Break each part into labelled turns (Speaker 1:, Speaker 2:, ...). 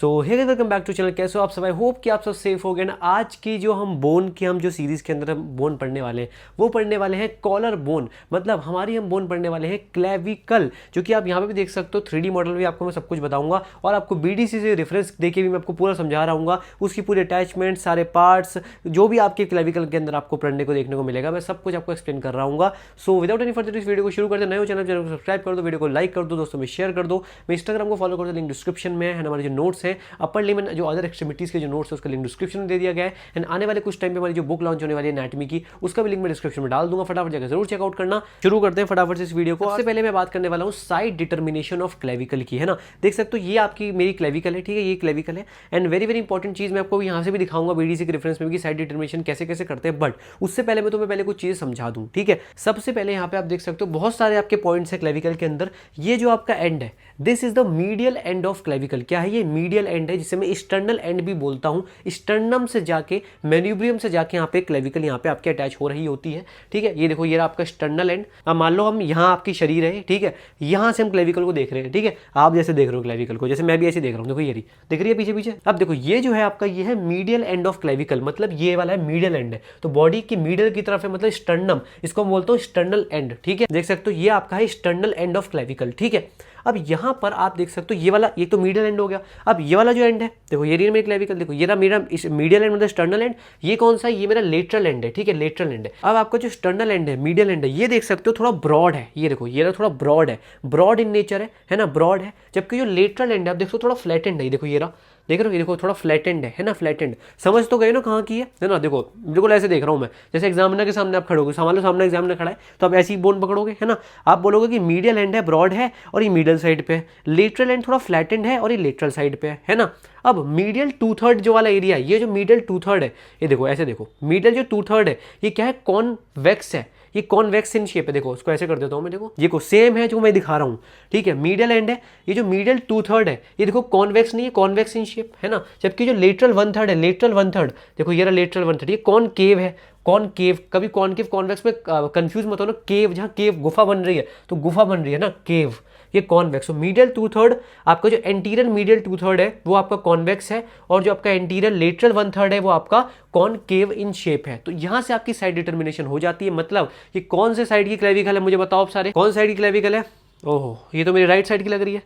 Speaker 1: So hey guys, welcome back to channel. कैसे हो आप सब? आई होप कि आप सब सेफ हो गए ना। आज की जो हम बोन की हम जो सीरीज़ के अंदर हम बोन पढ़ने वाले हैं वो पढ़ने वाले हैं कॉलर बोन। मतलब हमारी हम बोन पढ़ने वाले हैं क्लेविकल, जो कि आप यहाँ पे भी देख सकते हो। 3D मॉडल भी आपको मैं सब कुछ बताऊंगा और आपको BDC से रेफरेंस देके भी मैं आपको पूरा समझा रहा हूँ। उसकी पूरी अटैचमेंट, सारे पार्ट्स जो भी आपके क्लेविकल के अंदर आपको पढ़ने को देखने को मिलेगा, मैं सब कुछ आपको एक्सप्लेन कर रहा हूँ। सो विदाउट एनी फर्दर इस वीडियो को शुरू करते नए चैनल को सब्सक्राइब कर दो, वीडियो को लाइक कर दो, दोस्तों में शेयर कर दो। मैं इंस्टाग्राम को फॉलो कर दो, लिंक डिस्क्रिप्शन में है। हमारे जो नोट्स है अपर लिमिट जो अदर एक्सट्रीमिटीज़ के जो नोट्स है उसका लिंक डिस्क्रिप्शन में दे दिया गया है। एंड आने वाले कुछ टाइम पे हमारी जो बुक लॉन्च होने वाली है एनाटॉमी की, उसका भी लिंक मैं डिस्क्रिप्शन में डाल दूंगा। फटाफट जाकर जरूर चेकआउट करना। शुरू करते हैं फटाफट से इस वीडियो को। सबसे पहले मैं बात करने वाला हूँ साइड डिटर्मिनेशन ऑफ क्लेविकल की, है ना। देख सकते हो ये आपकी मेरी क्लेविकल है, ठीक है, ये क्लेविकल है। एंड वेरी वेरी इंपॉर्टेंट चीज़ मैं आपको यहाँ से भी दिखाऊंगा BDC के रेफरेंस में भी, साइड डिटर्मिनेशन कैसे कैसे करते हैं। बट उससे पहले मैं तुम्हें पहले कुछ चीज़ समझा दूँ, ठीक है। सबसे पहले यहाँ पे आप देख सकते हो बहुत सारे आपके पॉइंट्स है क्लेविकल के अंदर। ये जो आपका एंड है, this is the medial end of clavicle. क्या है ये? मीडियल एंड है, जिसे मैं स्टर्नल एंड भी बोलता हूँ। स्टर्नम से जाके मेन्यूब्रियम से जाके यहाँ पे क्लेविकल यहाँ पे आपके अटैच हो रही होती है, ठीक है। ये देखो, ये आपका स्टर्नल एंड। अब मान लो हम यहाँ आपकी शरीर है, ठीक है, यहाँ से हम क्लेविकल को देख रहे हैं, ठीक है। आप जैसे देख रहे हो क्लेविकल को, जैसे मैं भी ऐसे देख रहा हूँ, देखो ये रही, दिख रही है पीछे पीछे। अब देखो ये जो है आपका, ये है मीडियल एंड ऑफ क्लेविकल, मतलब ये वाला है मीडियल एंड है। तो बॉडी की मीडियल की तरफ है, मतलब स्टर्नम, इसको हम बोलते हैं स्टर्नल एंड, ठीक है। देख सकते हो ये आपका है स्टर्नल एंड ऑफ क्लेविकल, ठीक है। अब यहाँ पर आप देख सकते हो ये वाला, ये तो मीडियल एंड हो गया। अब ये वाला जो एंड है, देखो ये रही मेरी क्लेविकल, देखो ये रहा मेरा इस मीडियल एंड मतलब स्टर्नल एंड। ये कौन सा है? ये मेरा लेटरल एंड है, ठीक है, लेटरल एंड है। अब आपका जो स्टर्नल एंड है, मीडियल एंड है, ये देख सकते हो थोड़ा ब्रॉड है। ये देखो ये थोड़ा ब्रॉड है, ब्रॉड इन नेचर है ना, ब्रॉड है। जबकि जो लेटरल एंड है आप देखो थोड़ा फ्लैट एंड है। देखो ये रहा, देख रहे हो, ये देखो थोड़ा फ्लैट एंड है ना, फ्लैट एंड। समझ तो गए ना कहाँ की है ना। देखो बिल्कुल ऐसे देख रहा हूँ मैं, जैसे एग्जामिनर के सामने आप खड़ोगे, मान लो सामने एग्जामिनर खड़ा है तो आप ऐसी बोन पकड़ोगे, है ना। आप बोलोगे कि मीडियल एंड है, ब्रॉड है और ये मिडल साइड पे है। लेटरल एंड थोड़ा फ्लैट एंड है और ये लेटरल साइड पे है ना। अब मीडियल 2/3 जो वाला एरिया है, ये जो मीडियल 2/3 है, ये देखो ऐसे देखो, मीडियल जो 2/3 है ये क्या है? कॉन्वेक्स है। ये कॉन्वेक्स इन शेप है। देखो उसको ऐसे कर देता हूँ मैं, देखो ये को सेम है जो मैं दिखा रहा हूँ, ठीक है। मीडियल एंड है, ये जो मीडियल 2/3 है ये देखो कॉन्वेक्स नहीं है, कॉन्वेक्स इन शेप, है ना। जबकि जो लेटरल 1/3 है, लेटरल 1/3, देखो ये रहा लेटरल 1/3, ये कॉनकेव है। कॉनकेव, कभी कॉनकेव कॉन्वेक्स में कंफ्यूज मत हो ना। केव, जहाँ केव गुफा बन रही है तो गुफा बन रही है ना, केव, ये कॉन्वेक्स। तो मीडियल 2/3 आपका जो एंटीरियर मीडियल 2/3 है वो आपका कॉन्वेक्स है, और जो आपका एंटीरियर लेटरल 1/3 है वो आपका कॉनकेव इन शेप है। तो यहाँ से आपकी साइड डिटर्मिनेशन हो जाती है। मतलब ये कौन से साइड की क्लेविकल है, मुझे बताओ आप सारे, कौन साइड की क्लेविकल है? ओहो, ये तो मेरी राइट साइड की लग रही है,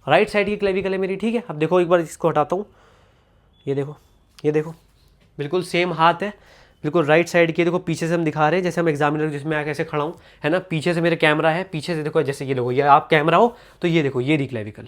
Speaker 1: राइट साइड की क्लेविकल है मेरी, ठीक है। अब देखो एक बार इसको हटाता हूँ, ये देखो, ये देखो बिल्कुल सेम हाथ है, बिल्कुल राइट साइड की। देखो पीछे से हम दिखा रहे हैं, जैसे हम एग्जामिनर जिसमें आके ऐसे खड़ा हूँ, है ना। पीछे से मेरे कैमरा है, पीछे से देखो, जैसे ये देखो, ये आप कैमरा हो तो ये देखो, ये रही क्लेविकल,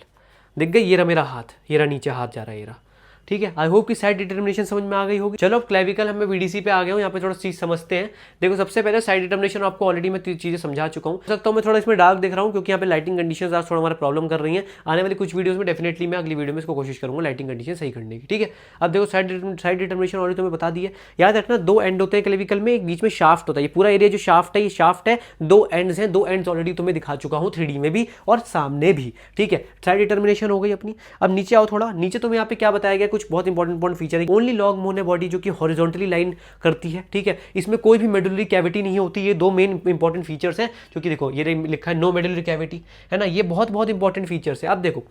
Speaker 1: दिख गई। ये रहा मेरा हाथ, ये रहा नीचे हाथ जा रहा है, ये रहा, ठीक है। आई होप कि साइड डिटर्मिनेशन समझ में आ गई होगी। चलो अब क्लेविकल हमें BDC पे आ गया हूँ, यहाँ पे थोड़ा चीज समझते हैं। देखो सबसे पहले साइड डिटर्मिनेशन आपको ऑलरेडी मैं चीजें समझा चुका हूँ। सकता हूँ मैं थोड़ा इसमें डार्क दिख रहा हूँ क्योंकि यहाँ पे लाइटिंग कंडीशंस आज थोड़ा हमारा प्रॉब्लम कर रही है। आने वाली कुछ वीडियोस में डेफिनेटली मैं अगली वीडियो में इसको कोशिश करूँगा लाइटिंग कंडीशन सही करने की, ठीक है। अब देखो साइड डिटर्मिनेशन ऑलरेडी तुम्हें बता दिया। याद रखना, दो एंड होते हैं क्लेविकल में, एक बीच में शाफ्ट होता है। ये पूरा एरिया जो शाफ्ट है, ये शाफ्ट है, दो एंड्स हैं, दो एंड्स ऑलरेडी तुम्हें दिखा चुका हूँ 3D में भी और सामने भी, ठीक है। साइड डिटर्मिनेशन हो गई अपनी। अब नीचे आओ थोड़ा, नीचे तुम्हें यहाँ पे क्या बताया गया, कुछ बहुत इंपॉर्टेंट फीचर है। ओनली लॉन्ग बोन है बॉडी जो कि हॉरिजॉन्टली लाइन करती है, ठीक है। इसमें कोई भी मेडुलरी कैविटी नहीं होती। ये दो मेन इंपॉर्टेंट फीचर्स हैं, क्योंकि देखो ये लिखा है नो मेडुलरी कैविटी, है ना। ये बहुत बहुत इंपॉर्टेंट फीचर्स है। अब देखो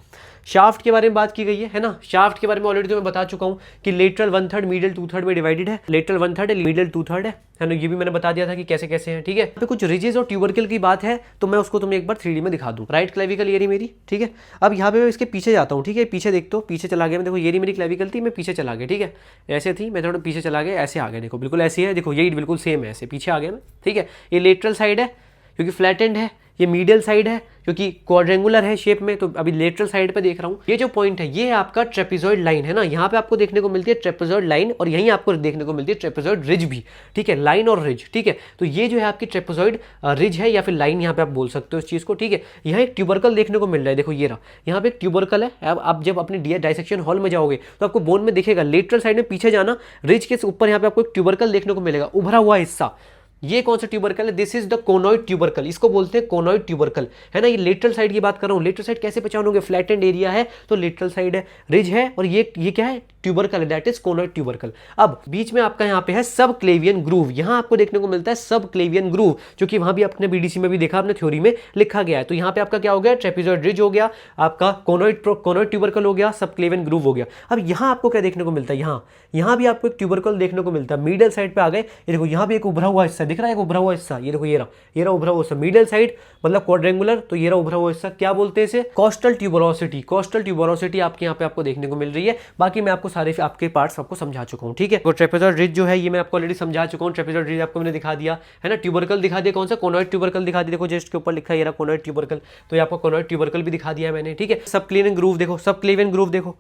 Speaker 1: शाफ्ट के बारे में बात की गई है ना। शाफ्ट के बारे में ऑलरेडी तो मैं बता चुका हूँ कि लेटरल 1/3 मीडियल 2/3 में डिवाइडेड है। लेटरल 1/3 है, मीडियल 2/3 है ना। ये भी मैंने बता दिया था कि कैसे कैसे है, ठीक है। तो कुछ रिजेस और ट्यूबरकल की बात है तो मैं उसको तुम्हें एक बार 3D में दिखा दूँ। राइट क्लेविकल ये रही मेरी, ठीक है। अब यहाँ पे मैं इसके पीछे जाता हूँ, ठीक है। पीछे देखते हो, पीछे चला गया मैं, देखो ये रही मेरी क्लेविकल थी, मैं पीछे चला गया, ठीक है। ऐसे थी, मैं थोड़ा पीछे चला गया, ऐसे आ गया, देखो बिल्कुल ऐसे है, देखो यही बिल्कुल सेम है, ऐसे पीछे आ गया मैं, ठीक है। ये लेटरल साइड है क्योंकि फ्लैट एंड है, ये मीडियल साइड है क्योंकि क्वाड्रेंगुलर है शेप में, तो अभी लेटरल साइड पे देख रहा हूँ। ये जो पॉइंट है ये है आपका ट्रेपेजॉइड लाइन, है ना। यहाँ पे आपको देखने को मिलती है ट्रेपेजॉइड लाइन और यहीं आपको देखने को मिलती है ट्रेपेजॉइड रिज भी, ठीक है। लाइन और रिज, ठीक है। तो ये जो है आपकी ट्रेपेजॉइड रिज है या फिर लाइन, यहाँ पे आप बोल सकते हो इस चीज को, ठीक है। यहाँ एक ट्यूबरकल देखने को मिल रहा है, देखो ये रहा, यहाँ पे एक ट्यूबरकल है। अब आप जब अपने डाइसेक्शन हॉल में जाओगे तो आपको बोन में दिखेगा, लेटरल साइड में पीछे जाना, रिज के ऊपर यहाँ पे आपको एक ट्यूबरकल देखने को मिलेगा, उभरा हुआ हिस्सा, ये कौन सा ट्यूबरकल है? दिस इज द कोनॉइड ट्यूबरकल, इसको बोलते हैं कोनॉइड ट्यूबरकल, है ना। ये लेटरल साइड की बात कर रहा हूँ। लेटरल साइड कैसे पहचानोगे? फ्लैटेंड एरिया है तो लेटरल साइड है, रिज है, और ये क्या है? ट्यूबरकल है, दैट इज कोनॉइड ट्यूबरकल। अब बीच में आपका यहाँ पे है सब क्लेवियन ग्रूव, यहाँ आपको देखने को मिलता है सब क्लेवियन ग्रूव, जो कि वहां भी अपने बीडीसी में भी देखा, अपने थ्योरी में लिखा गया है। तो यहाँ पे आपका क्या हो गया? ट्रेपेजॉइड रिज हो गया, आपका कोनॉइड ट्यूबरकल हो गया, सब क्लेवियन ग्रूव हो गया। अब यहाँ आपको क्या देखने को मिलता है? यहाँ भी आपको एक ट्यूबरकल देखने को मिलता है। मिडल साइड पे आ गए, ये देखो यहाँ भी एक उभरा हुआ हिस्सा दिख रहा है, एक उभरा हुआ हिस्सा, ये देखो ये रहा उभरा हुआ हिस्सा, मिडल साइड मतलब क्वाड्रेंगुलर, तो ये रहा उभरा हुआ हिस्सा, क्या बोलते हैं इसे? Coastal tuberosity. कोस्टल ट्यूबरोसिटी आपके यहाँ पे आपको देखने को मिल रही है। बाकी मैं आपको सारे आपके पार्ट्स आपको समझा चुका हूँ, ठीक है। तो ट्रेपेजॉइड रिज जो है ये मैं आपको ऑलरेडी समझा चुका हूँ। ट्रेपेजॉइड रिज आपको मैंने दिखा दिया है ना। ट्यूबरकल दिखा दिया, कौन सा? कोनॉइड ट्यूबरकल दिखा दिया, देखो जस्ट के ऊपर लिखा है ये रहा कोनॉइड ट्यूबरकल, तो ये आपको कोनॉइड ट्यूबरकल भी दिखा दिया मैंने, ठीक है। सब क्लेवियन ग्रूव देखो, सब क्लेवियन ग्रूव देखो,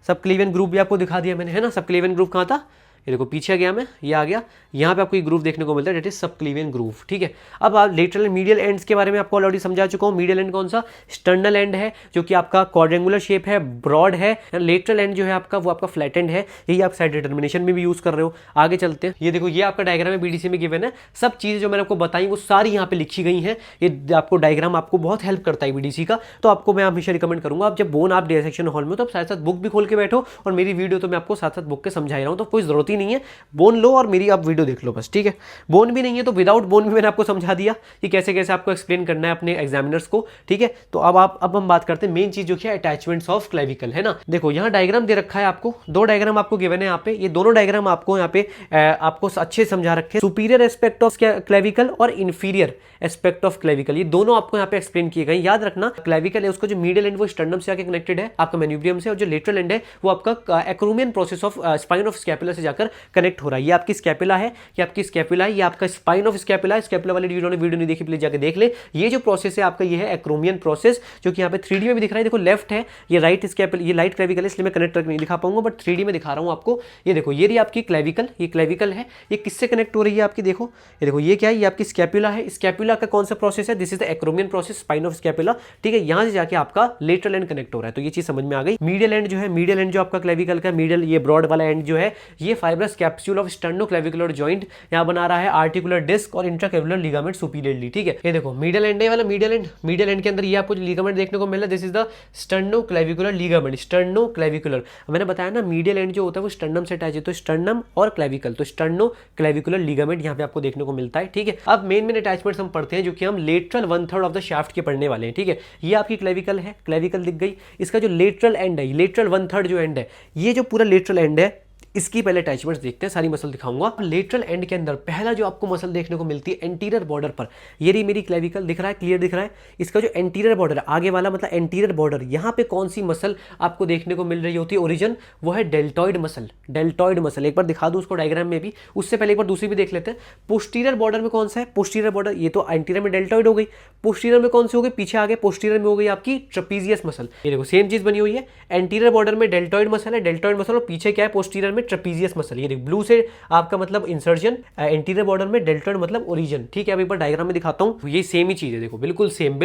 Speaker 1: सब क्लेवियन ग्रूव भी आपको दिखा दिया मैंने, है ना। सब क्लेवियन ग्रूव कहाँ था? ये देखो पीछे गया मैं, ये आ गया, यहाँ पे आपको एक ग्रूव देखने को मिलता है, डेट इज सब क्लेवियन ग्रूव, ठीक है। अब आप लेटरल मीडियल एंड्स के बारे में आपको ऑलरेडी समझा चुका हूँ। मीडियल एंड कौन सा? स्टर्नल एंड है, जो कि आपका क्वाड्रेंगुलर शेप है, ब्रॉड है। लेटरल एंड जो है आपका वो आपका फ्लैटेंड है, यही आप साइड डिटर्मिनेशन में भी यूज कर रहे हो। आगे चलते हैं, ये देखो ये आपका डायग्राम है, बीडीसी में गिवन है। सब चीजें जो मैंने आपको बताई वो सारी यहाँ पे लिखी गई हैं। ये आपको डायग्राम आपको बहुत हेल्प करता है बीडीसी का, तो आपको मैं हमेशा रिकमेंड करूंगा, आप जब बोन आप डिसेक्शन हॉल में तो आप साथ साथ बुक भी खोल के बैठो, और मेरी वीडियो तो मैं आपको साथ साथ बुक के समझा रहा हूँ, तो कोई जरूरत ही नहीं है बोन लो और मेरी आप वीडियो देख लो बस, ठीक है। बोन भी नहीं है तो विदाउट बोन भी मैंने आपको समझा दिया कि कैसे कैसे आपको एक्सप्लेन करना है अपने एग्जामिनर्स को, ठीक है। तो अब हम बात करते हैं मेन चीज जो क्या है, अटैचमेंट्स ऑफ क्लेविकल, है ना। देखो यहाँ डायग्राम दे रखा है आपको, दो डायग्राम आपको गिवन है यहाँ पे। ये दोनों डायग्राम आपको यहाँ पे आपको अच्छे समझा रखे, सुपीरियर एस्पेक्ट ऑफ क्लेविकल और इंफीरियर एस्पेक्ट ऑफ क्लेविकल, ये दोनों आपको यहाँ पे एक्सप्लेन किए गए। याद रखना क्लेविकल है उसका जो मीडियल एंड वो स्टर्नम से आके कनेक्टेड है आपका मेन्यूब्रियम से, और जो लेटरल एंड है वो आपका acromion process of spine of scapula से जाकर कनेक्ट हो रहा है। ये आपकी स्कैपुला है, ये आपकी स्कैपुला है, ये आपका स्पाइन ऑफ स्कैपुला है। स्कैपुला वाली वीडियो नहीं देखी प्लीज जाके देख ले। ये जो प्रोसेस है आपका ये है एक्रोमियन प्रोसेस, जो कि यहाँ पे 3D में भी दिख रहा है। देखो लेफ्ट है ये राइट स्कैपुला, ये राइट क्लेविकल है, इसलिए मैं कनेक्ट करके नहीं दिखा पाऊंगा, बट 3D में दिखा रहा हूँ आपको। ये देखो ये रही आपकी क्लेविकल, ये क्लेविकल है, ये किससे कनेक्ट हो रही है आपकी? देखो ये देखो ये क्या है, ये आपकी स्कैपुला है। स्कैपुला का कौन सा प्रोसेस है? This is the acromion process, spine of scapula, ठीक है। यहाँ से जाके आपका लेटरल एंड कनेक्ट हो रहा है, तो ये चीज समझ में आ गई। मीडियल एंड जो है, मीडियल एंड जो आपका क्लेविकल का मीडियल ये ब्रॉड वाला एंड जो है, ये fibrous capsule of sternoclavicular joint यहाँ बना रहा है, आर्टिकुलर डिस्क और इंट्राकेवुलर लिगामेंट सुपीरियरली, ठीक है। ये देखो मीडियल एंड वाला मीडियल एंड के अंदर ये आपको लिगामेंट देखने को मिल रहा है, this is the sternoclavicular ligament, sternoclavicular. मैंने बताया ना मीडियल एंड जो होता है वो स्टर्नम से अटैच है, तो स्टर्नम और क्लेविकल, तो स्टर्नोक्लेविकुलर लिगामेंट यहाँ पे आपको देखने को मिलता है, ठीक है। अब मेन अटैचमेंट्स हम पढ़ते हैं, जो कि हम लेटरल 1/3 ऑफ द शाफ्ट के पढ़ने वाले हैं, ठीक है। ये आपकी क्लेविकल है, क्लेविकल दिख गई। इसका जो लेटरल एंड है, लेटरल 1/3 जो एंड है, ये जो पूरा लेटरल एंड है, इसकी पहले अटैचमेंट्स देखते हैं, सारी मसल दिखाऊंगा। लेटरल एंड के अंदर पहला जो आपको मसल देखने को मिलती है एंटीरियर बॉर्डर पर, ये रही मेरी क्लेविकल, दिख रहा है, क्लियर दिख रहा है। इसका जो एंटीरियर बॉर्डर है, आगे वाला मतलब एंटीरियर बॉर्डर, यहाँ पे कौन सी मसल आपको देखने को मिल रही होती है ओरिजिन? वो है डेल्टॉइड मसल। डेल्टॉइड मसल एक बार दिखा दूं उसको डायग्राम में भी, उससे पहले एक बार दूसरी भी देख लेते हैं। पोस्टीरियर बॉर्डर में कौन सा है? पोस्टीरियर बॉर्डर, ये तो एंटीरियर में डेल्टॉइड हो गई। पोस्टीरियर में कौन सी हो गई? पीछे आगे पोस्टीरियर में हो गई आपकी ट्रेपीजियस मसल। ये देखो सेम चीज बनी हुई है, एंटीरियर बॉर्डर में डेल्टॉइड मसल है, डेल्टॉइड मसल, और पीछे क्या है? पोस्टीरियर में ट्रेपीजियस मसल। ये ब्लू से आपका मतलब इंसर्जन, एंटीरियर बॉर्डर में डेल्टॉइड मतलब ओरिजिन, ठीक है। अब एक बार डायग्राम में दिखाता हूं, ये सेम ही चीज है, देखो बिल्कुल सेम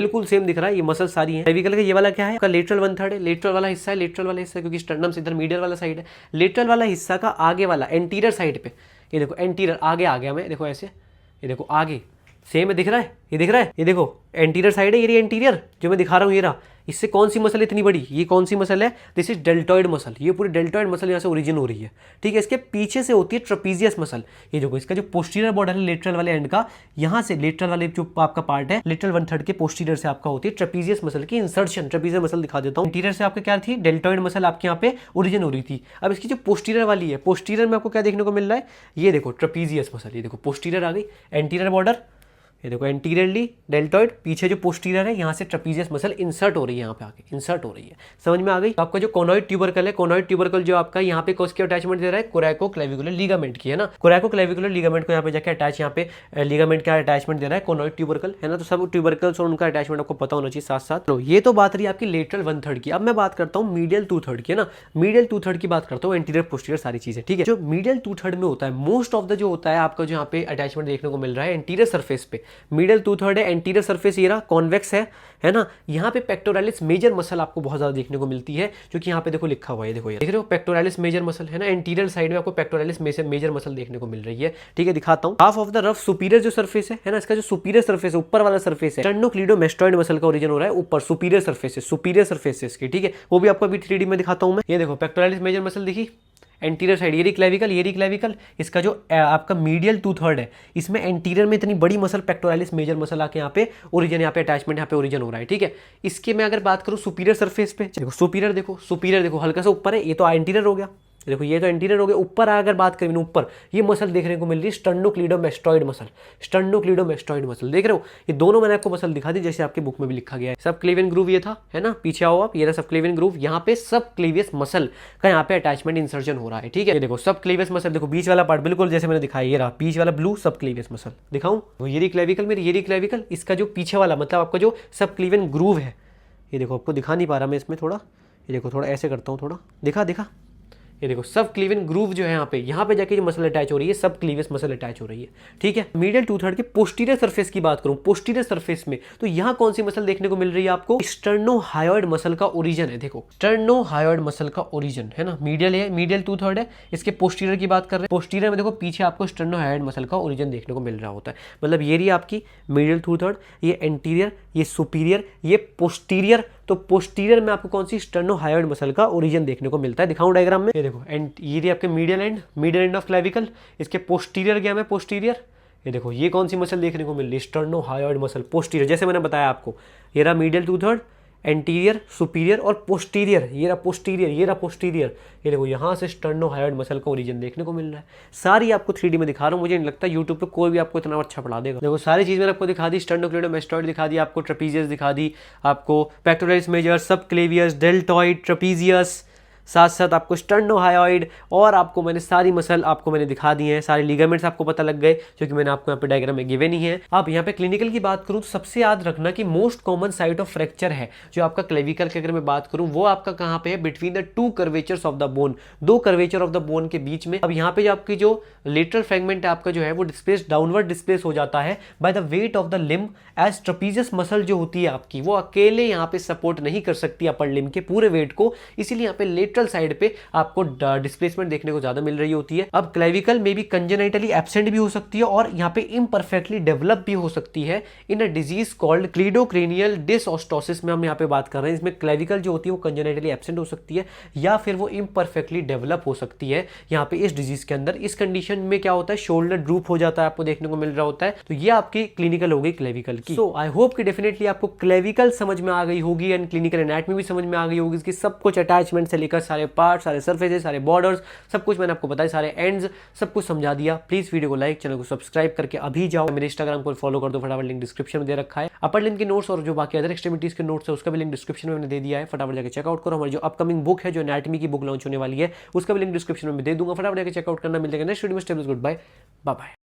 Speaker 1: दिख रहा है। ये मसल सारी है। क्लेविकल का ये वाला क्या है? आपका लेटरल 1/3 है, लेटरल वाला हिस्सा है, लेटरल वाला हिस्सा क्योंकि स्टर्नम से इधर मीडियल वाला साइड है। लेटरल वाला हिस्सा का आगे वाला एंटीरियर साइड पे, ये देखो एंटीरियर आगे आ गया मैं, देखो ऐसे, ये देखो आगे सेम है, दिख रहा है, ये दिख रहा है, ये देखो एंटीरियर साइड है, ये एंटीरियर जो मैं दिखा रहा हूँ, ये रहा। इससे कौन सी मसल इतनी बड़ी? ये कौन सी मसल है? This is deltoid muscle. ये पूरी डेल्टॉइड मसल यहाँ से ओरिजिन हो रही है, ठीक है। इसके पीछे से होती है ट्रेपीजियस मसल। ये जो इसका जो पोस्टीरियर बॉर्डर है लेटरल वाले एंड का, यहाँ से लेटरल वाले जो आपका पार्ट है, लेटरल 1/3 के पोस्टीरियर से आपका होती है ट्रेपीजियस मसल की इंसर्शन। ट्रेपीजियस मसल दिखा देता हूँ। इंटीरियर से आपका क्या थी? डेल्टॉइड मसल आपके यहाँ पे ओरिजिन हो रही थी। अब इसकी जो पोस्टीरियर वाली है, पोस्टीरियर में आपको क्या देखने को मिल रहा है? ये देखो ट्रेपीजियस मसल, ये देखो पोस्टीरियर आ गई, एंटीरियर बॉर्डर, ये देखो एंटीरियरली डेल्टॉइड, पीछे जो पोस्टीरियर है यहाँ से ट्रेपीजियस मसल इंसर्ट हो रही है, यहाँ पे आके इंसर्ट हो रही है, समझ में आ गई। तो आपका जो कोनॉइड ट्यूबरकल है, कोनॉइड ट्यूबरकल जो आपका यहाँ पे किसकी अटैचमेंट दे रहा है? कोरैकोक्लेविकुलर लिगामेंट की, है ना। कोरैकोक्लेविकुलर लिगामेंट को यहाँ पे जाके अटैच, यहाँ पे लिगामेंट का अटैचमेंट दे रहा है कोनॉइड ट्यूबरकल, है ना। तो सब ट्यूबरकल्स और उनका अटैचमेंट आपको पता होना चाहिए साथ साथ। तो ये तो बात रही आपकी लेटरल 1/3 की। अब मैं बात करता हूँ मीडियल 2/3 की, है ना। मीडियल 2/3 की बात करता हूँ, एंटीरियर पोस्टीरियर सारी चीजें, ठीक है। जो मीडियल 2/3 में होता है, मोस्ट ऑफ द जो होता है आपका जो यहाँ पे अटैचमेंट देखने को मिल रहा है एंटीरियर सर्फेस पे, मिडल 2/3 है, एंटीरियर सरफेस ये रहा कॉन्वेक्स है ना। यहाँ पे पेक्टोरालिस मेजर मसल आपको बहुत ज्यादा देखने को मिलती है, जो कि यहाँ पे देखो लिखा हुआ है, देखो ये देख रहे हो पेक्टोरालिस मेजर मसल है ना। एंटीरियर साइड में आपको पेक्टोरालिस मेजर मसल देखने को मिल रही है, ठीक है। दिखाता हूँ, half of the rough superior जो सरफेस है ना, इसका जो सुपीरियर सरफेस है, ऊपर वाला सरफेस है, स्टर्नोक्लीडोमास्टॉइड मसल का ओरिजिन हो रहा है ऊपर, सुपीरियर सरफेस इसकी, ठीक है। वो भी आपको अभी 3D में दिखाता हूँ मैं। ये देखो पेक्टोरालिस मेजर मसल दिखी, एंटीरियर साइड ये क्लेविकल, इसका जो आपका मीडियल 2/3 है, इसमें एंटीरियर में इतनी बड़ी मसल पेक्टोरालिस मेजर मसल आके यहाँ पे ओरिजिन, यहाँ पे अटैचमेंट, यहाँ पे ओरिजिन हो रहा है, ठीक है। इसके मैं अगर बात करूँ सुपीरियर सरफेस पे, देखो सुपीरियर देखो हल्का सा ऊपर है, ये तो एंटीरियर हो गया, देखो ये तो एंटीरियर हो गया। ऊपर अगर बात करें ऊपर, ये मसल देखने को मिल रही है स्टर्नोक्लीडोमास्टॉइड मसल, देख रहे हो। ये दोनों मैंने आपको मसल दिखा दी जैसे आपकी बुक में भी लिखा गया है। सब क्लेवियन ग्रूव ये था, है ना, पीछे आओ आप, ये रहा सब क्लेवियन ग्रूव, यहाँ पे सब क्लेवियस मसल का यहाँ पे अटैचमेंट इंसर्जन हो रहा है, ठीक है। ये देखो सब क्लेवियस मसल, देखो बीच वाला पार्ट बिल्कुल जैसे मैंने दिखाया, ये रहा बीच वाला ब्लू सब क्लेवियस मसल, दिखाऊं वो ये क्लेविकल मेरी, ये क्लेविकल, इसका जो पीछे वाला मतलब आपका जो सब क्लेवियन ग्रूव है, ये देखो आपको दिखा नहीं पा रहा मैं इसमें थोड़ा, ये देखो थोड़ा ऐसे करता हूँ, थोड़ा दिखा, ये देखो सब क्लीवियन ग्रूव जो है यहाँ पे जाके जो मसल अटैच हो रही है, सब क्लीवियस मसल अटैच हो रही है, ठीक है। मीडियल 2/3 के पोस्टीरियर सरफेस की बात करूं, पोस्टीरियर सरफेस में तो यहाँ कौन सी मसल देखने को मिल रही है आपको, स्टर्नोहायोइड मसल का ओरिजिन है, देखो स्टर्नोहायोइड मसल का ओरिजिन है ना। मीडियल 2/3 है, इसके पोस्टीरियर की बात कर रहे हैं, पोस्टीरियर में देखो पीछे आपको स्टर्नोहायोइड मसल का ओरिजिन देखने को मिल रहा होता है, मतलब ये रही आपकी मीडियल 2/3, ये एंटीरियर, ये सुपीरियर, ये पोस्टीरियर। तो पोस्टीरियर में आपको कौन सी स्टर्नोहायोइड मसल का ओरिजिन देखने को मिलता है, दिखाऊं डायग्राम में, ये देखो ये आपके मीडियल एंड ऑफ क्लेविकल, इसके पोस्टीरियर गया मैं पोस्टीरियर, ये देखो ये कौन सी मसल देखने को मिल रही है, स्टर्नोहायोइड मसल पोस्टीरियर, जैसे मैंने बताया आपको, ये रहा मीडियल 2/3, एंटीरियर, सुपीरियर और पोस्टीरियर, ये रहा पोस्टीरियर, ये देखो यहाँ से स्टर्नोहायोइड मसल का ओरिजिन देखने को मिल रहा है। सारी आपको 3D में दिखा रहा हूँ, मुझे नहीं लगता यूट्यूब पे कोई भी आपको इतना अच्छा पढ़ा देगा। देखो सारी चीज़ मैंने आपको दिखा दी, स्टर्नोक्लीडोमास्टॉइड दिखा दी आपको, ट्रेपीजियस दिखा दी आपको, पेक्टोरालिस मेजर, सब क्लेवियस, डेल्टॉइड, ट्रेपीजियस, साथ साथ आपको स्टर्नोहायोइड, और आपको मैंने सारी मसल आपको मैंने दिखा दी हैं, सारे लिगामेंट्स आपको पता लग गए जो कि मैंने आपको यहाँ पे डायग्राम में गिवन ही है। अब यहाँ पे क्लिनिकल की बात करूँ तो सबसे याद रखना कि most common site of fracture है जो आपका क्लेविकल की अगर मैं बात करूँ वो आपका कहाँ पे है, between the 2 curvatures of the bone, 2 curvature of the bone के बीच में। अब यहाँ पे जो आपकी जो लेटरल फ्रेगमेंट है आपका जो है वो डाउनवर्ड डिस्प्लेस हो जाता है by the weight of the limb, as trapezius muscle जो होती है आपकी वो अकेले यहाँ पे सपोर्ट नहीं कर सकती अपर लिम्ब के पूरे वेट को, इसीलिए यहाँ पे लेटरल साइड पे आपको डिस्प्लेसमेंट देखने को ज्यादा मिल रही होती है। अब क्लेविकल में भी कंजेनाइटली एब्सेंट भी हो सकती है और यहाँ पे इम्परफेक्टली डेवलप भी हो सकती है इन अ डिजीज कॉल्ड क्लीडोक्रेनियल डिसऑस्टोसिस में हम यहाँ पे बात कर रहे हैं। इसमें क्लेविकल जो होती है वो कंजेनाइटली एब्सेंट हो सकती है या फिर वो इम्परफेक्टली डेवलप हो सकती है यहाँ पे इस डिजीज के अंदर। इस कंडीशन में क्या होता है, शोल्डर ड्रूप हो जाता है, आपको देखने को मिल रहा होता है। तो ये आपकी क्लिनिकल हो गई क्लेविकल की। सो आई होप कि डेफिनेटली आपको क्लेविकल समझ में आ गई होगी एंड क्लिनिकल एनाटॉमी भी समझ में आ गई होगी, इसकी सब कुछ अटैचमेंट से लेकर सारे पार्ट, सारे सरफेसेस, सारे बॉर्डर्स, सब कुछ मैंने आपको बताया, सारे एंड्स सब कुछ समझा दिया। प्लीज वीडियो को लाइक, चैनल को सब्सक्राइब करके अभी जाओ, मेरे इंस्टाग्राम को फॉलो कर दो, फटाफट लिंक डिस्क्रिप्शन में दे रखा है। अपर लिम्ब के नोट्स और जो बाकी अदर एक्सट्रीमिटीज के नोट्स है उसका भी लिंक डिस्क्रिप्शन में मैंने दे दिया है, फटाफट जाकर चेकआउट करो। हमारी जो अपकमिंग बुक है जो एनाटॉमी की बुक लॉन्च होने वाली है उसका भी लिंक डिस्क्रिप्शन में दे दूंगा, फटाफट जाकर चेकआउट करना। मिलेगा नेक्स्ट वीडियो में, स्टे गुड बाय बाय।